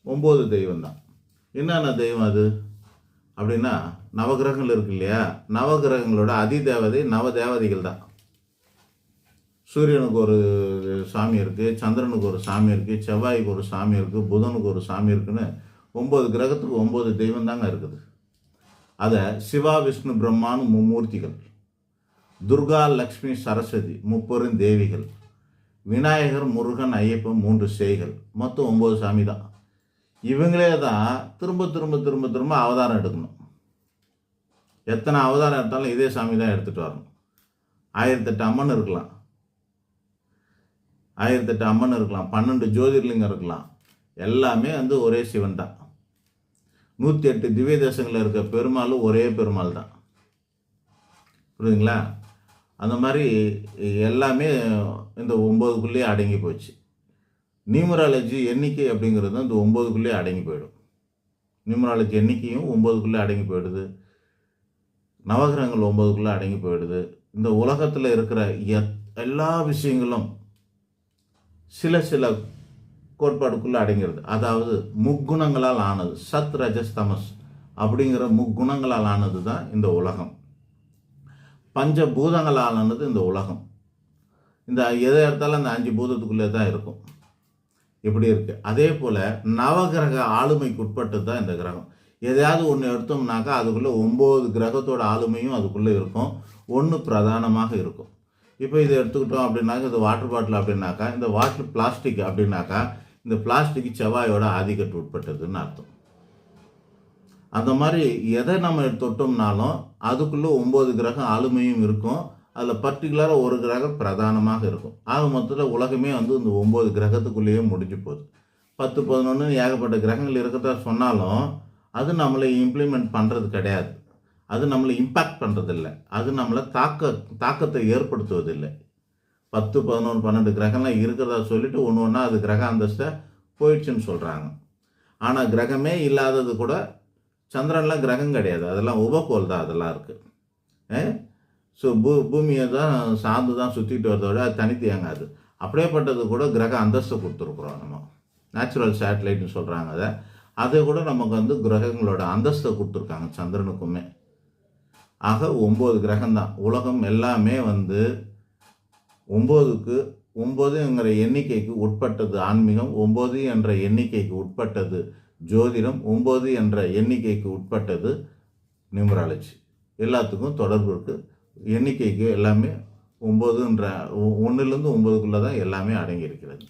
9 தெய்வம் தான். என்னென்ன தெய்வம் அது அப்படின்னா, நவகிரகங்கள் இருக்கு இல்லையா, நவகிரகங்களோட அதிதேவதை நவதேவதைகள் தான். சூரியனுக்கு ஒரு சாமி இருக்குது, சந்திரனுக்கு ஒரு சாமி இருக்குது, செவ்வாய்க்கு ஒரு சாமி இருக்குது, புதனுக்கு ஒரு சாமி இருக்குன்னு 9 கிரகத்துக்கு 9 தெய்வம் தாங்க இருக்குது. அதை சிவா விஷ்ணு பிரம்மான்னு மும்மூர்த்திகள், துர்கா லக்ஷ்மி சரஸ்வதி முப்பெரும் தேவிகள், விநாயகர் முருகன் ஐயப்பன் 3 சேய்கள், மொத்தம் 9 சாமி தான். இவங்களே தான் திரும்ப திரும்ப திரும்ப திரும்ப அவதாரம் எடுக்கணும். எத்தனை அவதாரம் எடுத்தாலும் இதே சாமி தான் எடுத்துகிட்டு வரணும். 1008 அம்மன் இருக்கலாம், 1008 அம்மன் இருக்கலாம், 12 ஜோதிர்லிங்கம் இருக்கலாம், எல்லாமே ஒரே சிவன் தான். 108 திவ்ய தேசங்களில் இருக்க பெருமாளும் ஒரே பெருமாள் தான். புரியுதுங்களா? அந்த மாதிரி எல்லாமே இந்த 9க்குள்ளேயே அடங்கி போச்சு. நியூமராலஜி எண்ணிக்கை அப்படிங்கிறது இந்த 9க்குள்ளேயே அடங்கி போயிடும். நியூமராலஜி எண்ணிக்கையும் 9க்குள்ளே அடங்கி போயிடுது. நவகிரகங்கள் 9க்குள்ளே அடங்கி போயிடுது. இந்த உலகத்தில் இருக்கிற எல்லா விஷயங்களும் சில சில கோட்பாடுக்குள்ளே அடங்கிறது. அதாவது முக்குணங்களால் ஆனது, சத் ரஜஸ் தமஸ் அப்படிங்கிற முக்குணங்களால் ஆனது தான் இந்த உலகம். பஞ்சபூதங்களால் ஆனது இந்த உலகம். இந்த எதை எடுத்தாலும் அந்த 5 பூதத்துக்குள்ளே தான் இருக்கும். இப்படி இருக்குது. அதே போல் நவகிரக ஆளுமைக்கு உட்பட்டது தான் இந்த கிரகம். எதையாவது ஒன்று எடுத்தோம்னாக்கா அதுக்குள்ளே 9 கிரகத்தோட ஆளுமையும் அதுக்குள்ளே இருக்கும். ஒன்று பிரதானமாக இருக்கும். இப்போ இதை எடுத்துக்கிட்டோம் அப்படின்னாக்கா, இது வாட்டர் பாட்டில் அப்படின்னாக்கா, இந்த வாட்டர் பிளாஸ்டிக் அப்படின்னாக்கா, இந்த பிளாஸ்டிக் செவ்வாயோட ஆதிக்கத்து உட்பட்டதுன்னு அர்த்தம். அந்த மாதிரி எதை நம்ம தொட்டோம்னாலும் அதுக்குள்ளே 9 கிரகம் ஆளுமையும் இருக்கும். அதில் பர்டிகுலராக ஒரு கிரகம் பிரதானமாக இருக்கும். ஆக மொத்தத்தில் உலகமே இந்த 9 கிரகத்துக்குள்ளேயே முடிஞ்சு போகுது. 10, 11 ஏகப்பட்ட கிரகங்கள் இருக்கிறதா சொன்னாலும் அது நம்மளை இம்ப்ளிமெண்ட் பண்ணுறது கிடையாது. அது நம்மளை இம்பேக்ட் பண்ணுறதில்லை. அது நம்மளை தாக்கத்தை ஏற்படுத்துவதில்லை. 10, 11, 12 கிரகம்லாம் இருக்கிறதா சொல்லிட்டு ஒன்று ஒன்றா அது கிரக அந்தஸ்தை போயிடுச்சுன்னு சொல்கிறாங்க. ஆனால் கிரகமே இல்லாதது கூட, சந்திரன்லாம் கிரகம் கிடையாது, அதெல்லாம் உபகோள் தான். அதெல்லாம் இருக்குது. ஸோ பூமியை தான் சார்ந்து தான் சுற்றிட்டு வரதோட அது தனித்து இயங்காது. அப்படியேப்பட்டது கூட கிரக அந்தஸ்தை கொடுத்துருக்குறோம். நம்ம நேச்சுரல் சேட்டலைட்னு சொல்கிறாங்க. அதை கூட நமக்கு கிரகங்களோட அந்தஸ்தை கொடுத்துருக்காங்க சந்திரனுக்குமே. ஆக 9 கிரகம்தான். உலகம் எல்லாமே 9க்கு 9ங்கிற எண்ணிக்கைக்கு உட்பட்டது ஆன்மீகம், 9 என்ற எண்ணிக்கைக்கு உட்பட்டது ஜோதிடம், 9 என்ற எண்ணிக்கைக்கு உட்பட்டது நியூமராலஜி. எல்லாத்துக்கும் தொடர்பு இருக்குது. எண்ணிக்கைக்கு எல்லாமே 9ன்ற 1லேருந்து 9க்குள்ளே தான் எல்லாமே அடங்கி இருக்கிறது.